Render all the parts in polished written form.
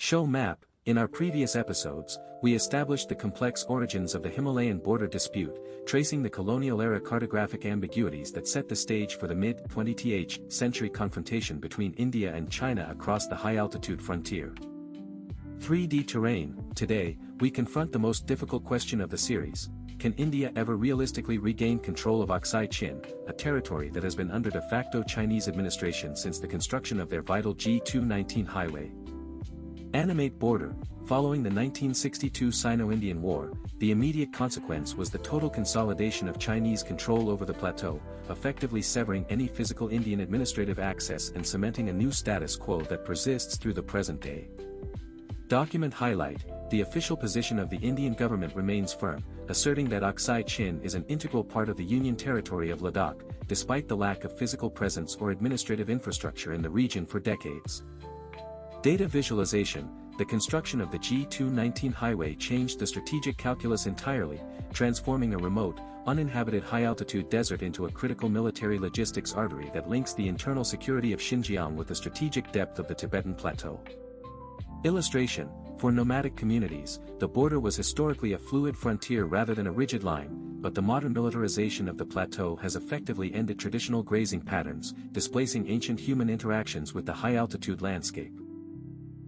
Show map. In our previous episodes, we established the complex origins of the Himalayan border dispute, tracing the colonial-era cartographic ambiguities that set the stage for the mid-20th century confrontation between India and China across the high-altitude frontier. 3D terrain. Today, we confront the most difficult question of the series: can India ever realistically regain control of Aksai Chin, a territory that has been under de facto Chinese administration since the construction of their vital G219 highway? ANIMATE border. Following the 1962 Sino-Indian War, the immediate consequence was the total consolidation of Chinese control over the Plateau, effectively severing any physical Indian administrative access and cementing a new status quo that persists through the present day. Document highlight. The official position of the Indian government remains firm, asserting that Aksai Chin is an integral part of the Union territory of Ladakh, despite the lack of physical presence or administrative infrastructure in the region for decades. Data visualization. The construction of the G219 highway changed the strategic calculus entirely, transforming a remote, uninhabited high-altitude desert into a critical military logistics artery that links the internal security of Xinjiang with the strategic depth of the Tibetan Plateau. Illustration. For nomadic communities, the border was historically a fluid frontier rather than a rigid line, but the modern militarization of the plateau has effectively ended traditional grazing patterns, displacing ancient human interactions with the high-altitude landscape.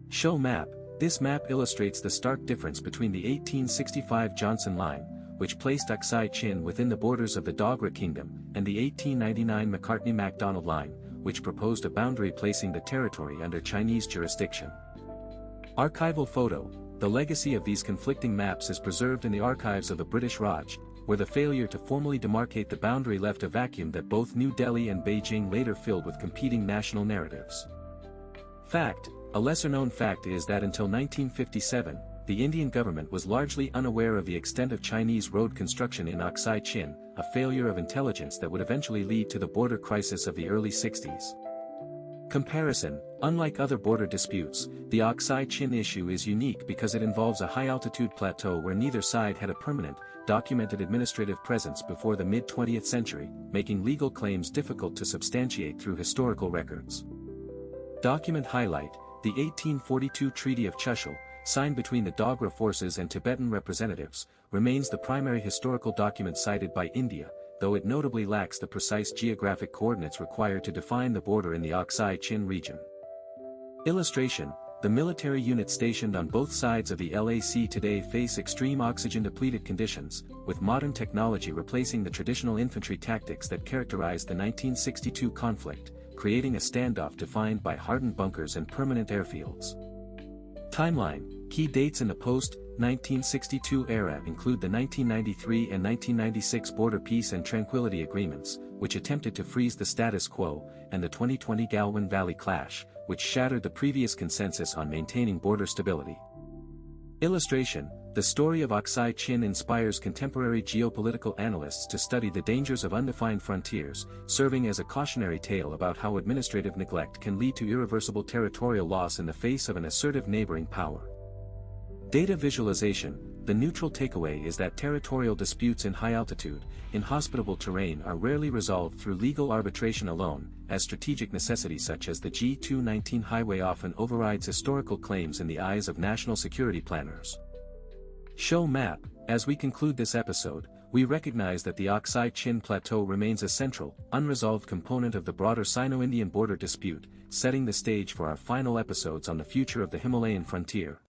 Show map. This map illustrates the stark difference between the 1865 Johnson Line, which placed Aksai Chin within the borders of the Dogra Kingdom, and the 1899 Macartney-MacDonald Line, which proposed a boundary placing the territory under Chinese jurisdiction. Archival photo. The legacy of these conflicting maps is preserved in the archives of the British Raj, where the failure to formally demarcate the boundary left a vacuum that both New Delhi and Beijing later filled with competing national narratives. Fact. A lesser-known fact is that until 1957, the Indian government was largely unaware of the extent of Chinese road construction in Aksai Chin, a failure of intelligence that would eventually lead to the border crisis of the early 60s. Comparison. Unlike other border disputes, the Aksai Chin issue is unique because it involves a high-altitude plateau where neither side had a permanent, documented administrative presence before the mid-20th century, making legal claims difficult to substantiate through historical records. Document highlight. The 1842 Treaty of Chushul, signed between the Dogra forces and Tibetan representatives, remains the primary historical document cited by India, though it notably lacks the precise geographic coordinates required to define the border in the Aksai Chin region. Illustration. The military units stationed on both sides of the LAC today face extreme oxygen-depleted conditions, with modern technology replacing the traditional infantry tactics that characterized the 1962 conflict, creating a standoff defined by hardened bunkers and permanent airfields. Timeline. Key dates in the post-1962 era include the 1993 and 1996 Border Peace and Tranquility Agreements, which attempted to freeze the status quo, and the 2020 Galwan Valley Clash, which shattered the previous consensus on maintaining border stability. Illustration. The story of Aksai Chin inspires contemporary geopolitical analysts to study the dangers of undefined frontiers, serving as a cautionary tale about how administrative neglect can lead to irreversible territorial loss in the face of an assertive neighboring power. Data visualization. The neutral takeaway is that territorial disputes in high-altitude, inhospitable terrain are rarely resolved through legal arbitration alone, as strategic necessity such as the G219 highway often overrides historical claims in the eyes of national security planners. Show map. As we conclude this episode, we recognize that the Aksai Chin Plateau remains a central, unresolved component of the broader Sino-Indian border dispute, setting the stage for our final episodes on the future of the Himalayan frontier.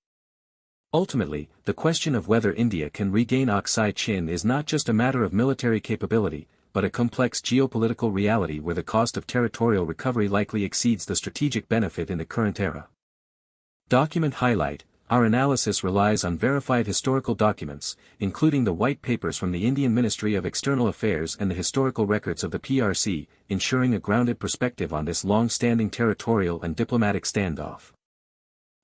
Ultimately, the question of whether India can regain Aksai Chin is not just a matter of military capability, but a complex geopolitical reality where the cost of territorial recovery likely exceeds the strategic benefit in the current era. Document highlight. Our analysis relies on verified historical documents, including the white papers from the Indian Ministry of External Affairs and the historical records of the PRC, ensuring a grounded perspective on this long-standing territorial and diplomatic standoff.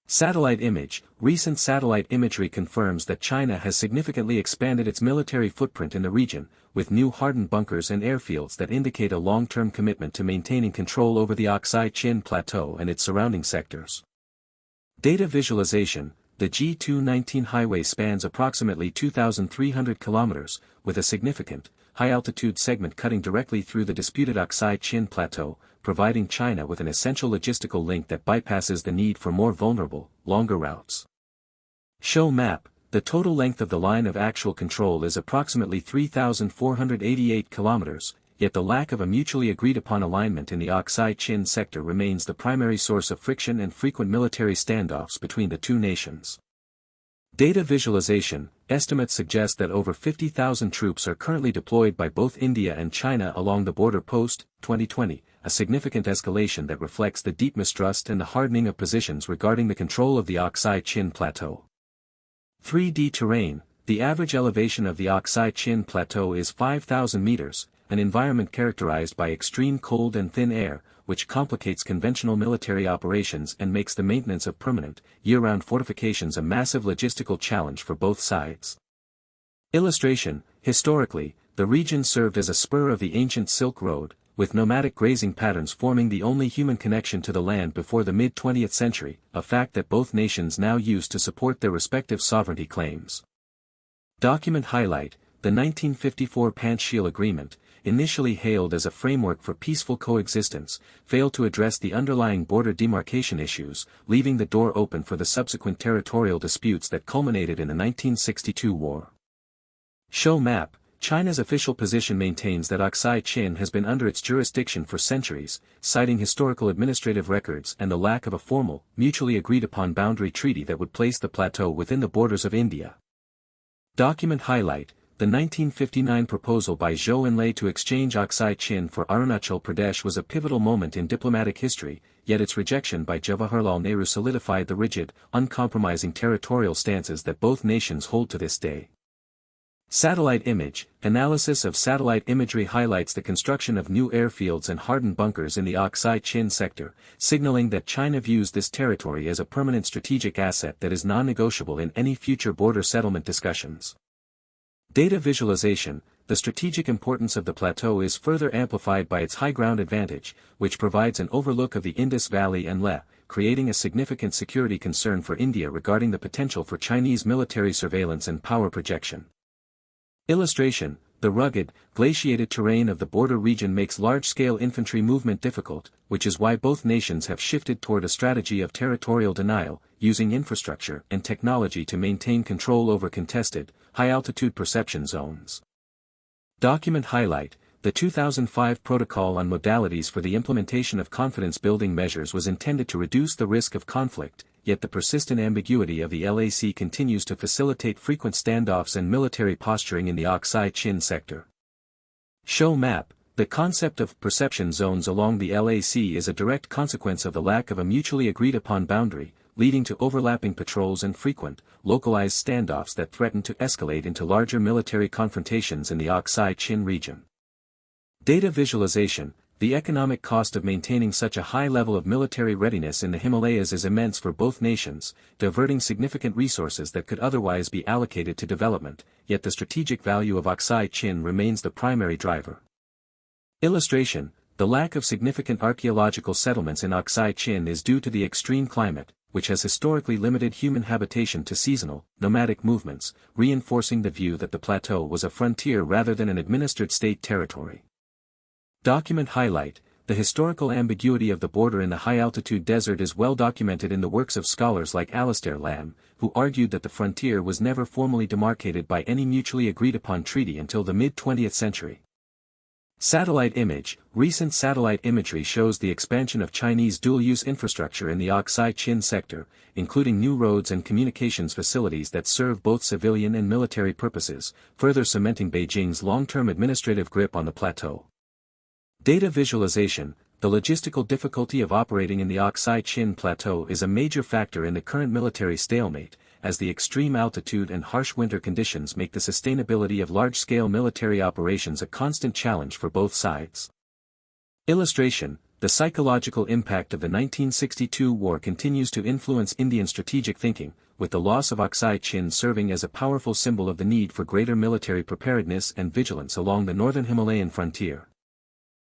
Satellite image. Recent satellite imagery confirms that China has significantly expanded its military footprint in the region, with new hardened bunkers and airfields that indicate a long-term commitment to maintaining control over the Aksai Chin Plateau and its surrounding sectors. Data visualization. The G219 highway spans approximately 2,300 kilometers, with a significant, high-altitude segment cutting directly through the disputed Aksai Chin Plateau, providing China with an essential logistical link that bypasses the need for more vulnerable, longer routes. Show map. The total length of the line of actual control is approximately 3,488 kilometers, yet the lack of a mutually agreed-upon alignment in the Aksai Chin sector remains the primary source of friction and frequent military standoffs between the two nations. Data visualization. Estimates suggest that over 50,000 troops are currently deployed by both India and China along the border post-2020, a significant escalation that reflects the deep mistrust and the hardening of positions regarding the control of the Aksai Chin Plateau. 3D terrain. The average elevation of the Aksai Chin Plateau is 5,000 meters, an environment characterized by extreme cold and thin air, which complicates conventional military operations and makes the maintenance of permanent, year-round fortifications a massive logistical challenge for both sides. Illustration. Historically, the region served as a spur of the ancient Silk Road, with nomadic grazing patterns forming the only human connection to the land before the mid-20th century, a fact that both nations now use to support their respective sovereignty claims. Document highlight. The 1954 Panchsheel Agreement, initially hailed as a framework for peaceful coexistence, failed to address the underlying border demarcation issues, leaving the door open for the subsequent territorial disputes that culminated in the 1962 war. Show map. China's official position maintains that Aksai Chin has been under its jurisdiction for centuries, citing historical administrative records and the lack of a formal, mutually agreed-upon boundary treaty that would place the plateau within the borders of India. Document highlight. The 1959 proposal by Zhou Enlai to exchange Aksai Chin for Arunachal Pradesh was a pivotal moment in diplomatic history, yet its rejection by Jawaharlal Nehru solidified the rigid, uncompromising territorial stances that both nations hold to this day. Satellite image. Analysis of satellite imagery highlights the construction of new airfields and hardened bunkers in the Aksai Chin sector, signaling that China views this territory as a permanent strategic asset that is non-negotiable in any future border settlement discussions. Data visualization. The strategic importance of the plateau is further amplified by its high ground advantage, which provides an overlook of the Indus Valley and Leh, creating a significant security concern for India regarding the potential for Chinese military surveillance and power projection. Illustration. The rugged, glaciated terrain of the border region makes large-scale infantry movement difficult, which is why both nations have shifted toward a strategy of territorial denial, using infrastructure and technology to maintain control over contested, high-altitude perception zones. Document highlight. The 2005 Protocol on Modalities for the Implementation of Confidence-Building Measures was intended to reduce the risk of conflict, yet the persistent ambiguity of the LAC continues to facilitate frequent standoffs and military posturing in the Aksai Chin sector. Show map. The concept of perception zones along the LAC is a direct consequence of the lack of a mutually agreed-upon boundary, leading to overlapping patrols and frequent, localized standoffs that threaten to escalate into larger military confrontations in the Aksai Chin region. Data visualization. The economic cost of maintaining such a high level of military readiness in the Himalayas is immense for both nations, diverting significant resources that could otherwise be allocated to development, yet the strategic value of Aksai Chin remains the primary driver. Illustration. The lack of significant archaeological settlements in Aksai Chin is due to the extreme climate, which has historically limited human habitation to seasonal, nomadic movements, reinforcing the view that the plateau was a frontier rather than an administered state territory. Document highlight. The historical ambiguity of the border in the high-altitude desert is well documented in the works of scholars like Alistair Lamb, who argued that the frontier was never formally demarcated by any mutually agreed-upon treaty until the mid-20th century. Satellite image. Recent satellite imagery shows the expansion of Chinese dual-use infrastructure in the Aksai Chin sector, including new roads and communications facilities that serve both civilian and military purposes, further cementing Beijing's long-term administrative grip on the plateau. Data visualization. The logistical difficulty of operating in the Aksai Chin Plateau is a major factor in the current military stalemate, as the extreme altitude and harsh winter conditions make the sustainability of large-scale military operations a constant challenge for both sides. Illustration. The psychological impact of the 1962 war continues to influence Indian strategic thinking, with the loss of Aksai Chin serving as a powerful symbol of the need for greater military preparedness and vigilance along the northern Himalayan frontier.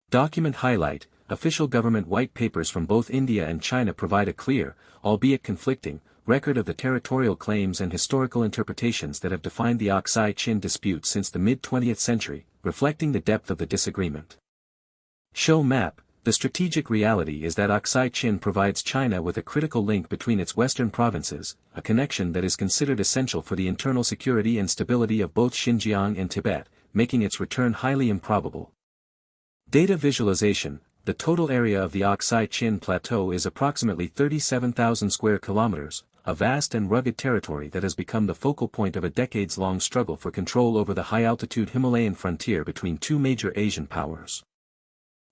Document highlight. Official government white papers from both India and China provide a clear, albeit conflicting, record of the territorial claims and historical interpretations that have defined the Aksai Chin dispute since the mid-20th century, reflecting the depth of the disagreement. Show map. The strategic reality is that Aksai Chin provides China with a critical link between its western provinces, a connection that is considered essential for the internal security and stability of both Xinjiang and Tibet, making its return highly improbable. Data visualization. The total area of the Aksai Chin Plateau is approximately 37,000 square kilometers, a vast and rugged territory that has become the focal point of a decades-long struggle for control over the high-altitude Himalayan frontier between two major Asian powers.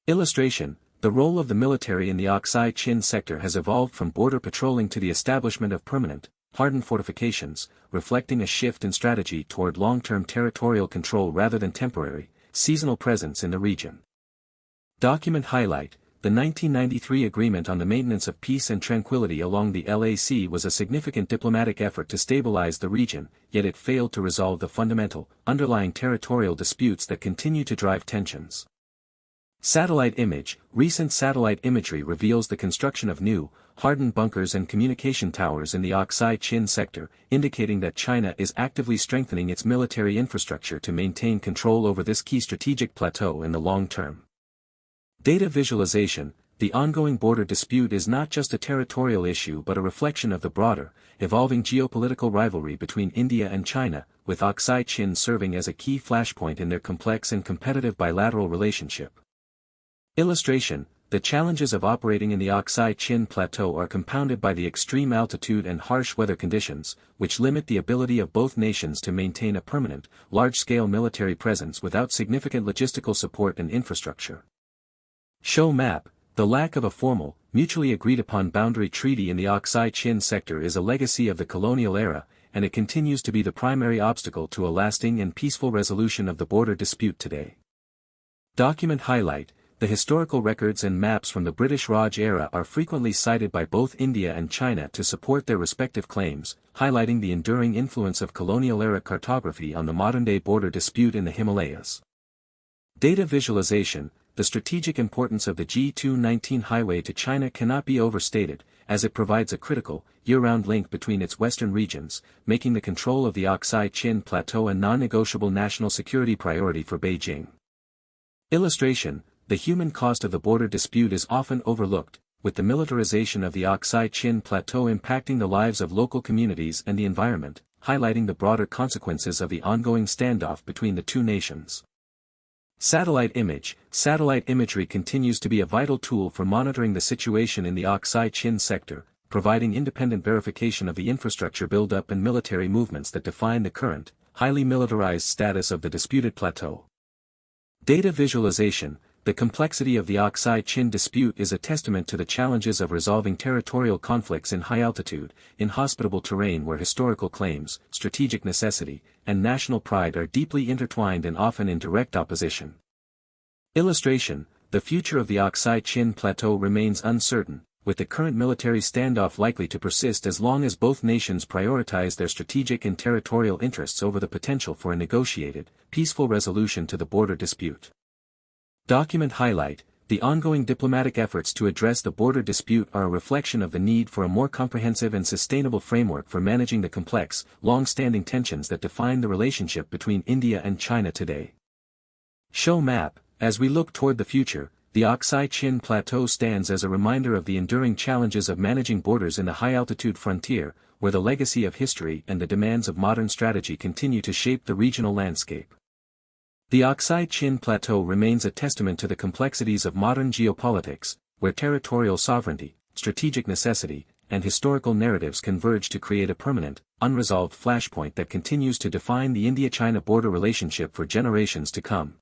Illustration. The role of the military in the Aksai Chin sector has evolved from border patrolling to the establishment of permanent, hardened fortifications, reflecting a shift in strategy toward long-term territorial control rather than temporary, seasonal presence in the region. Document highlight. The 1993 Agreement on the Maintenance of Peace and Tranquility along the LAC was a significant diplomatic effort to stabilize the region, yet it failed to resolve the fundamental, underlying territorial disputes that continue to drive tensions. Satellite image. Recent satellite imagery reveals the construction of new, hardened bunkers and communication towers in the Aksai Chin sector, indicating that China is actively strengthening its military infrastructure to maintain control over this key strategic plateau in the long term. Data visualization. The ongoing border dispute is not just a territorial issue but a reflection of the broader, evolving geopolitical rivalry between India and China, with Aksai Chin serving as a key flashpoint in their complex and competitive bilateral relationship. Illustration. The challenges of operating in the Aksai Chin Plateau are compounded by the extreme altitude and harsh weather conditions, which limit the ability of both nations to maintain a permanent, large-scale military presence without significant logistical support and infrastructure. Show map. The lack of a formal, mutually agreed-upon boundary treaty in the Aksai Chin sector is a legacy of the colonial era, and it continues to be the primary obstacle to a lasting and peaceful resolution of the border dispute today. Document highlight. The historical records and maps from the British Raj era are frequently cited by both India and China to support their respective claims, highlighting the enduring influence of colonial-era cartography on the modern-day border dispute in the Himalayas. Data visualization. The strategic importance of the G219 highway to China cannot be overstated, as it provides a critical, year-round link between its western regions, making the control of the Aksai Chin Plateau a non-negotiable national security priority for Beijing. Illustration. The human cost of the border dispute is often overlooked, with the militarization of the Aksai Chin Plateau impacting the lives of local communities and the environment, highlighting the broader consequences of the ongoing standoff between the two nations. Satellite image. Satellite imagery continues to be a vital tool for monitoring the situation in the Aksai Chin sector, providing independent verification of the infrastructure buildup and military movements that define the current, highly militarized status of the disputed plateau. Data visualization. The complexity of the Aksai Chin dispute is a testament to the challenges of resolving territorial conflicts in high-altitude, inhospitable terrain where historical claims, strategic necessity, and national pride are deeply intertwined and often in direct opposition. Illustration. The future of the Aksai Chin Plateau remains uncertain, with the current military standoff likely to persist as long as both nations prioritize their strategic and territorial interests over the potential for a negotiated, peaceful resolution to the border dispute. Document highlight. The ongoing diplomatic efforts to address the border dispute are a reflection of the need for a more comprehensive and sustainable framework for managing the complex, long-standing tensions that define the relationship between India and China today. Show map. As we look toward the future, the Aksai Chin Plateau stands as a reminder of the enduring challenges of managing borders in the high-altitude frontier, where the legacy of history and the demands of modern strategy continue to shape the regional landscape. The Aksai Chin Plateau remains a testament to the complexities of modern geopolitics, where territorial sovereignty, strategic necessity, and historical narratives converge to create a permanent, unresolved flashpoint that continues to define the India-China border relationship for generations to come.